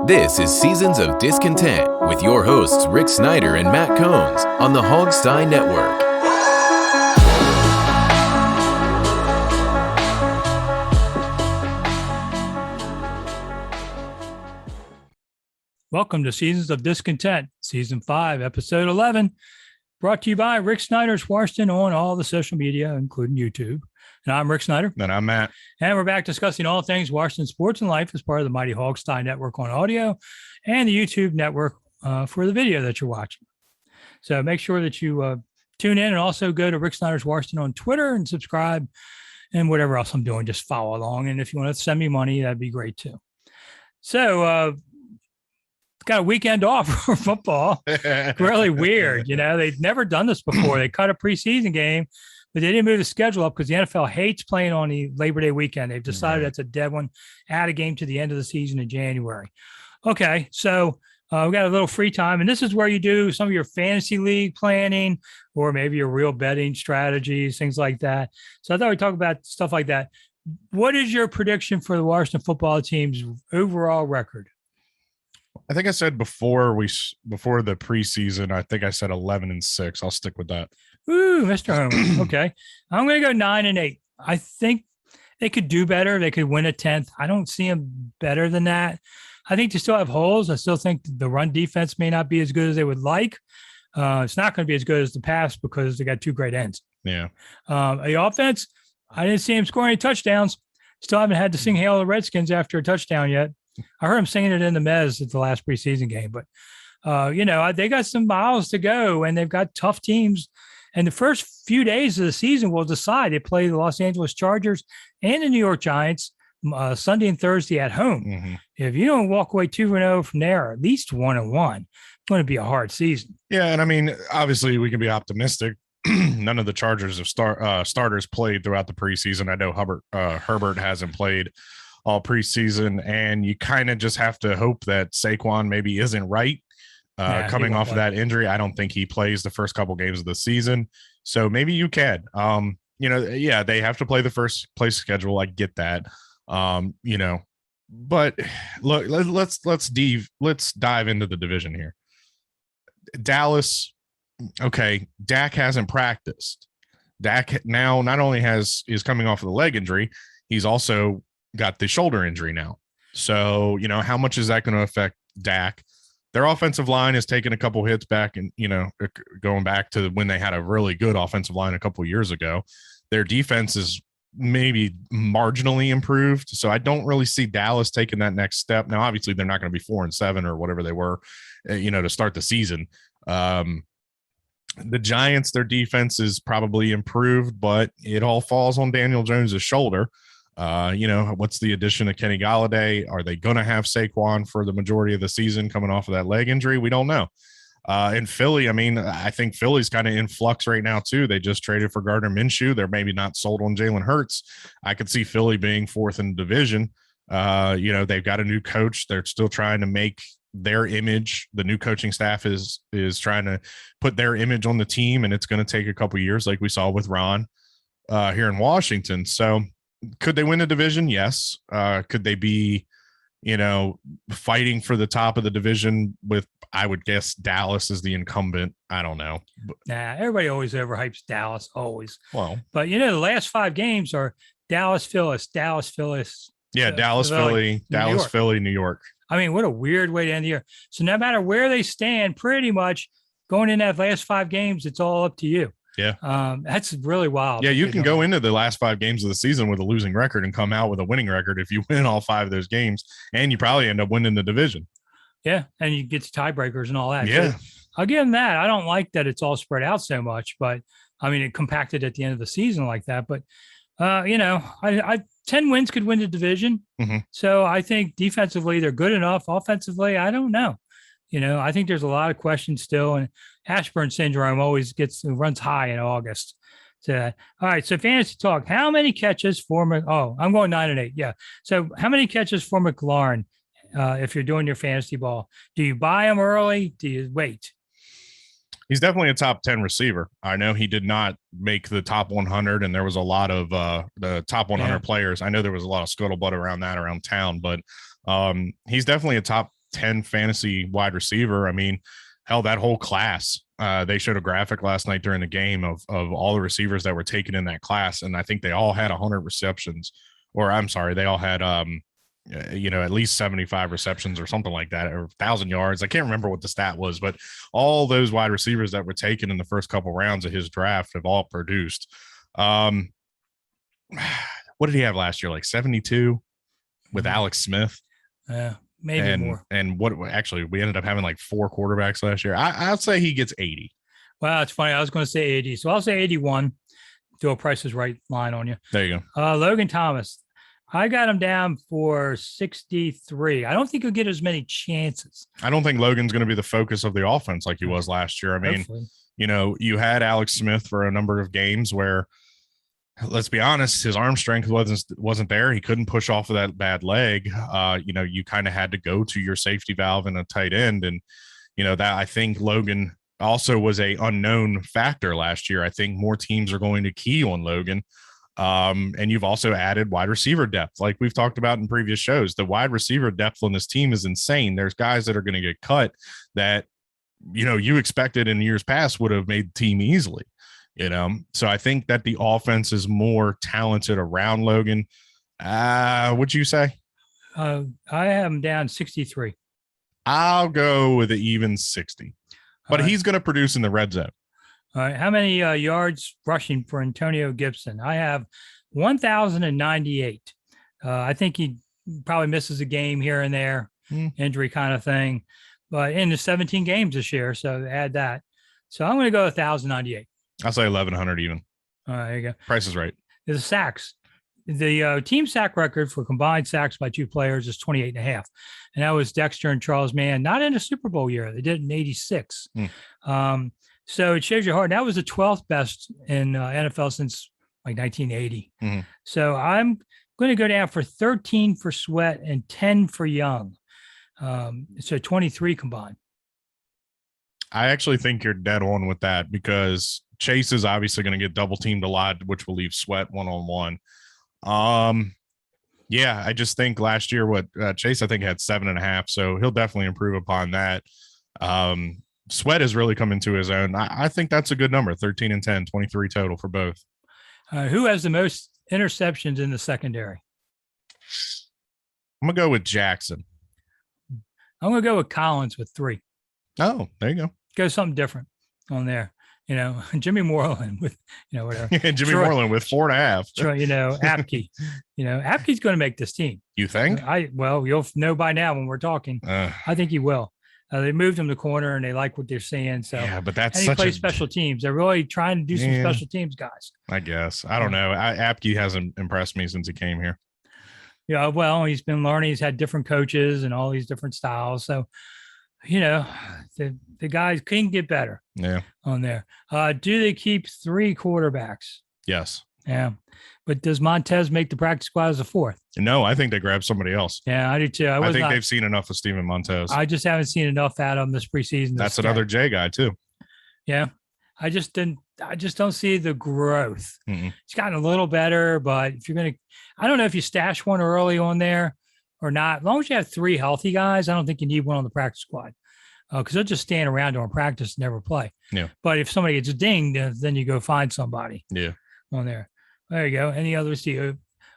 This is Seasons of Discontent with your hosts Rick Snyder and Matt Combs on the Hogstein Network. Welcome to Seasons of Discontent, Season 5, Episode 11, brought to you by Rick Snyder's Washington on all the social media, including YouTube. And I'm Rick Snyder. And I'm Matt. And we're back discussing all things Washington sports and life as part of the mighty Hogstein Network on audio and the YouTube network for the video that you're watching. So make sure that you tune in and also go to Rick Snyder's Washington on Twitter and subscribe and whatever else I'm doing, just follow along. And if you want to send me money, that'd be great too. So, got a weekend off for football. Really weird. You know, they've never done this before. They cut a preseason game, but they didn't move the schedule up because the NFL hates playing on the Labor Day weekend. They've decided that's a dead one. Add a game to the end of the season in January. Okay, so we got a little free time, and this is where you do some of your fantasy league planning or maybe your real betting strategies, things like that. So I thought we'd talk about stuff like that. What is your prediction for the Washington football team's overall record? I think I said before the preseason, I think I said 11-6. I'll stick with that. Ooh, Mr. Homer. Okay. I'm going to go 9-8. I think they could do better. They could win a 10th. I don't see them better than that. I think they still have holes. I still think the run defense may not be as good as they would like. It's not going to be as good as the pass because they got two great ends. Yeah. The offense, I didn't see him score any touchdowns. Still haven't had to sing Hail the Redskins after a touchdown yet. I heard him singing it in the Mez at the last preseason game, but they got some miles to go and they've got tough teams. And the first few days of the season will decide. They play the Los Angeles Chargers and the New York Giants Sunday and Thursday at home. Mm-hmm. If you don't walk away 2-0 from there, at least 1-1, it's going to be a hard season. Yeah, and I mean, obviously, we can be optimistic. None of the Chargers have starters played throughout the preseason. I know Herbert hasn't played all preseason, and you kind of just have to hope that Saquon maybe isn't right coming off of that injury. I don't think he plays the first couple games of the season, so maybe you can. They have to play the first place schedule. I get that, but look, let's dive into the division here. Dallas, okay, Dak hasn't practiced. Dak now not only is coming off of the leg injury, he's also got the shoulder injury now. So, how much is that going to affect Dak? Their offensive line has taken a couple hits back and, going back to when they had a really good offensive line a couple years ago. Their defense is maybe marginally improved. So I don't really see Dallas taking that next step. Now, obviously, they're not going to be 4-7 or whatever they were, to start the season. The Giants, their defense is probably improved, but it all falls on Daniel Jones's shoulder. What's the addition of Kenny Golladay? Are they going to have Saquon for the majority of the season coming off of that leg injury? We don't know. In Philly, I mean, I think Philly's kind of in flux right now too. They just traded for Gardner Minshew. They're maybe not sold on Jalen Hurts. I could see Philly being fourth in the division. They've got a new coach. They're still trying to make their image. The new coaching staff is trying to put their image on the team, and it's going to take a couple years, like we saw with Ron here in Washington. So, could they win the division? Yes. Could they be, fighting for the top of the division with, I would guess, Dallas as the incumbent? I don't know. Nah, everybody always overhypes Dallas, always. Well, but the last 5 games are Dallas, Philly. Yeah, Dallas, Philly, Dallas, Philly, New York. I mean, what a weird way to end the year. So no matter where they stand, pretty much going in that last 5 games, it's all up to you. Yeah. That's really wild. Yeah, you can go into the last 5 games of the season with a losing record and come out with a winning record if you win all 5 of those games, and you probably end up winning the division. Yeah, and you get to tiebreakers and all that. Yeah. So I'll give them that. I don't like that it's all spread out so much, but I mean, it compacted at the end of the season like that. But, 10 wins could win the division. Mm-hmm. So I think defensively, they're good enough. Offensively, I don't know. I think there's a lot of questions still, and Ashburn syndrome always runs high in August. So, all right. So fantasy talk, how many catches for I'm going 9-8. Yeah. So how many catches for McLaurin if you're doing your fantasy ball? Do you buy him early? Do you wait? He's definitely a top 10 receiver. I know he did not make the top 100, and there was a lot of the top 100 players. I know there was a lot of scuttlebutt around town, but he's definitely a top 10 fantasy wide receiver. I mean, hell, that whole class, they showed a graphic last night during the game of all the receivers that were taken in that class. And I think they all had 100 receptions, or I'm sorry, they all had, at least 75 receptions or something like that, or 1,000 yards. I can't remember what the stat was, but all those wide receivers that were taken in the first couple rounds of his draft have all produced. What did he have last year? Like 72 with Alex Smith? Yeah, maybe more. And what actually, we ended up having like 4 quarterbacks last year. I'd say he gets 80. Well, it's funny. I was going to say 80. So I'll say 81. Do a Price is Right line on you. There you go. Logan Thomas. I got him down for 63. I don't think he'll get as many chances. I don't think Logan's going to be the focus of the offense like he was last year. I mean, Hopefully. You had Alex Smith for a number of games where, let's be honest, his arm strength wasn't there. He couldn't push off of that bad leg. You kind of had to go to your safety valve and a tight end. And, that I think Logan also was a unknown factor last year. I think more teams are going to key on Logan. And you've also added wide receiver depth, like we've talked about in previous shows. The wide receiver depth on this team is insane. There's guys that are going to get cut that, you expected in years past would have made the team easily, So I think that the offense is more talented around Logan. What'd you say? I have him down 63. I'll go with an even 60, but he's going to produce in the red zone. All right. How many yards rushing for Antonio Gibson? I have 1,098. I think he probably misses a game here and there, injury kind of thing, but in the 17 games this year. So add that. So I'm going to go 1,098. I'll say 1,100 even. All right, there you go. Price is Right. The sacks. The team sack record for combined sacks by 2 players is 28.5. And that was Dexter and Charles Mann, not in a Super Bowl year. They did it in 86. So it shows you hard. That was the 12th best in NFL since like 1980. So I'm going to go down for 13 for Sweat and 10 for Young. So 23 combined. I actually think you're dead on with that because Chase is obviously going to get double teamed a lot, which will leave Sweat one-on-one. Yeah, I just think last year Chase, I think, had 7.5. So he'll definitely improve upon that. Sweat has really come into his own. I think that's a good number. 13 and 10, 23 total for both. Who has the most interceptions in the secondary? I'm going to go with Jackson. I'm going to go with Collins with 3. Oh, there you go. Go something different on there. Jimmy Moreland with, whatever. Jimmy Moreland with 4.5. Apke. Apke's going to make this team. You think? You'll know by now when we're talking. I think he will. They moved him to corner and they like what they're seeing. So yeah, but that's he plays special teams. They're really trying to do some special teams guys. I guess. I don't know. Apke hasn't impressed me since he came here. Yeah, well, he's been learning. He's had different coaches and all these different styles. So, the guys can get better. Yeah. On there. Do they keep 3 quarterbacks? Yes. Yeah. But does Montez make the practice squad as a 4th? No, I think they grab somebody else. Yeah, I do too. I think they've seen enough of Steven Montez. I just haven't seen enough out of him this preseason. That's another J guy too. Yeah. I just don't see the growth. Mm-mm. It's gotten a little better, but if you're going to, I don't know if you stash one early on there or not. As long as you have 3 healthy guys, I don't think you need one on the practice squad. Because they'll just stand around during practice and never play. Yeah. But if somebody gets dinged, then you go find somebody. Yeah. On there. There you go. Any others?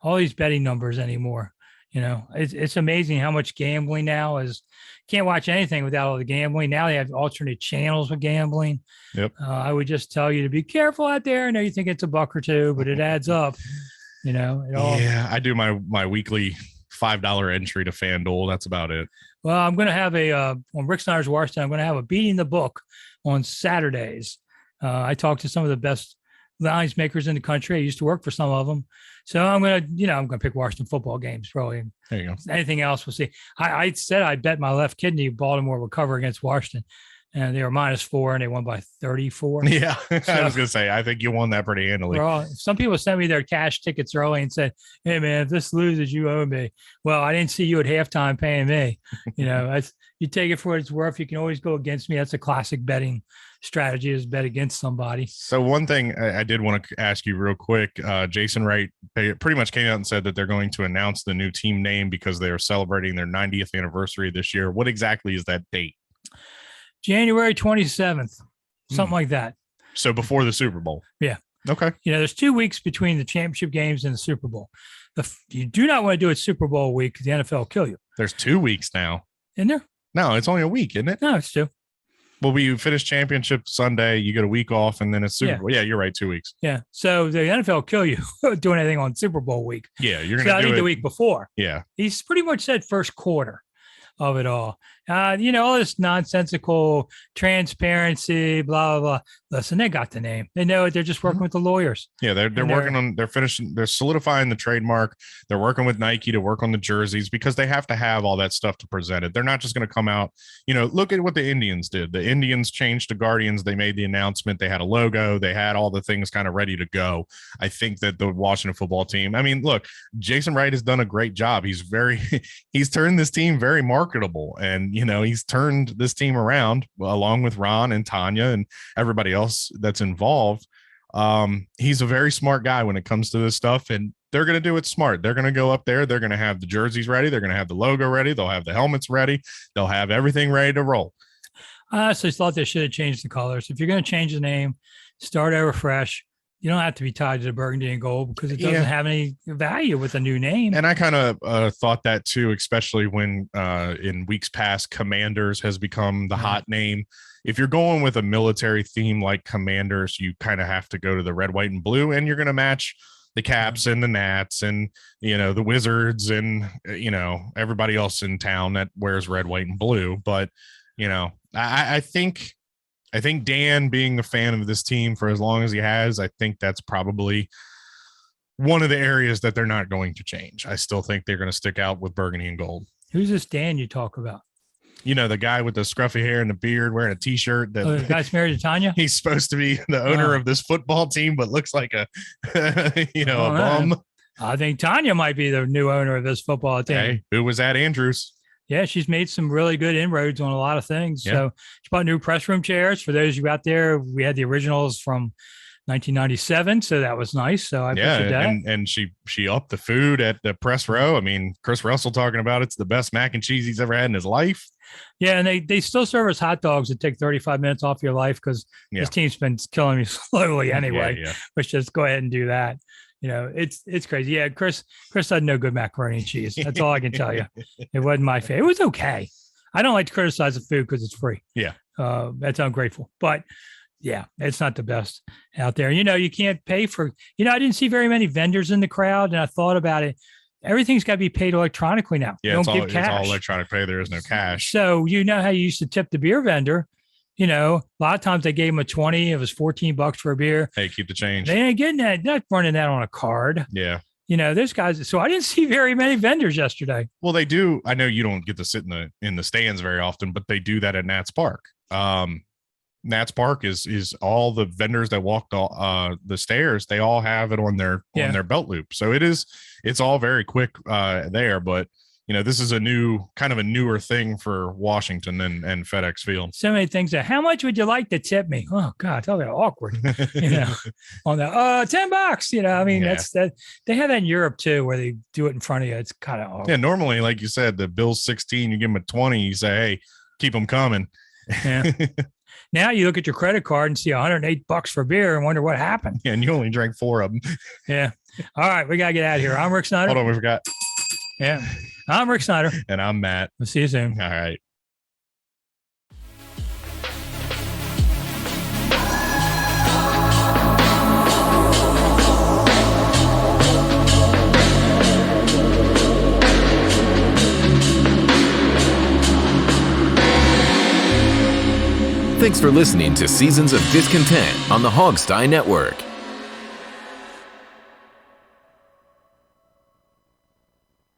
All these betting numbers anymore. It's amazing how much gambling now is. Can't watch anything without all the gambling. Now they have alternate channels with gambling. Yep. I would just tell you to be careful out there. I know you think it's a $1 or $2, but it adds up. Yeah, I do my weekly $5 entry to FanDuel. That's about it. Well, I'm going to have on Rick Snyder's Washington, I'm going to have a beating the book on Saturdays. I talked to some of the best lines makers in the country. I used to work for some of them. So I'm going to pick Washington football games probably. There you go. Anything else, we'll see. I said I bet my left kidney Baltimore would cover against Washington. And they were -4 and they won by 34. Yeah. So, I was going to say, I think you won that pretty handily. Some people sent me their cash tickets early and said, hey man, if this loses, you owe me. Well, I didn't see you at halftime paying me, you take it for what it's worth. You can always go against me. That's a classic betting strategy, is bet against somebody. So one thing I did want to ask you real quick, Jason Wright pretty much came out and said that they're going to announce the new team name because they are celebrating their 90th anniversary this year. What exactly is that date? January 27th, something like that. So before the Super Bowl. Yeah. Okay. There's 2 weeks between the championship games and the Super Bowl. You do not want to do it Super Bowl week because the NFL will kill you. There's 2 weeks now. Isn't there? No, it's only a week, isn't it? No, it's 2. Well, we finish championship Sunday, you get a week off, and then it's Super Bowl. Yeah, you're right, 2 weeks. Yeah. So the NFL will kill you doing anything on Super Bowl week. Yeah, you're going to do it the week before. Yeah. He's pretty much said first quarter of it all. All this nonsensical transparency, blah, blah, blah. Listen, they got the name. They know it. They're just working with the lawyers. Yeah, they're solidifying the trademark. They're working with Nike to work on the jerseys because they have to have all that stuff to present it. They're not just going to come out, look at what the Indians did. The Indians changed to Guardians. They made the announcement. They had a logo. They had all the things kind of ready to go. I think that the Washington football team, look, Jason Wright has done a great job. He's turned this team very marketable, and he's turned this team around along with Ron and Tanya and everybody else that's involved. He's a very smart guy when it comes to this stuff, and they're going to do it smart. They're going to go up there. They're going to have the jerseys ready. They're going to have the logo ready. They'll have the helmets ready. They'll have everything ready to roll. I honestly thought they should have changed the colors. If you're going to change the name, start over fresh. You don't have to be tied to the burgundy and gold because it doesn't have any value with a new name. And I kind of thought that too, especially when in weeks past, Commanders has become the hot name. If you're going with a military theme like Commanders, you kind of have to go to the red, white, and blue, and you're going to match the Caps and the Nats and, the Wizards and, everybody else in town that wears red, white, and blue. But, I think Dan, being a fan of this team for as long as he has, I think that's probably one of the areas that they're not going to change. I still think they're going to stick out with burgundy and gold. Who's this Dan you talk about? The guy with the scruffy hair and the beard wearing a T-shirt. The guy's married to Tanya? He's supposed to be the owner of this football team, but looks like a bum. I think Tanya might be the new owner of this football team. Hey, who was that, Andrews? Yeah, she's made some really good inroads on a lot of things. Yeah. So she bought new press room chairs. For those of you out there, we had the originals from 1997, so that was nice. So I pictured that. And she upped the food at the press row. Chris Russell talking about it's the best mac and cheese he's ever had in his life. Yeah, and they still serve us hot dogs that take 35 minutes off your life because this team's been killing me slowly anyway. Let's just go ahead and do that. It's crazy. Yeah, Chris doesn't know good macaroni and cheese. That's all I can tell you. It wasn't my favorite. It was okay. I don't like to criticize the food because it's free. Yeah. That's ungrateful. But yeah, it's not the best out there. You can't pay for, I didn't see very many vendors in the crowd, and I thought about it. Everything's got to be paid electronically now. Yeah, it's all electronic pay. There is no cash. So how you used to tip the beer vendor. A lot of times they gave him a 20. It was $14 for a beer. Hey, keep the change. They ain't getting that. Not running that on a card. Yeah. There's guys. So I didn't see very many vendors yesterday. Well, they do. I know you don't get to sit in the stands very often, but they do that at Nats Park. Nats Park is all the vendors that walk the stairs. They all have it on their belt loop. So it's all very quick there. But this is a newer thing for Washington and FedEx Field. So many things. How much would you like to tip me? Oh God, that'll be awkward. On the $10. That's that. They have that in Europe too, where they do it in front of you. It's kind of awkward. Yeah. Normally, like you said, the bill's 16. You give them a 20. You say, hey, keep them coming. Yeah. Now you look at your credit card and see $108 for beer and wonder what happened. Yeah, and you only drank 4 of them. Yeah. All right, we gotta get out of here. I'm Rick Snyder. Hold on, we forgot. Yeah. I'm Rick Snyder. And I'm Matt. We'll see you soon. All right. Thanks for listening to Seasons of Discontent on the Hogstye Network.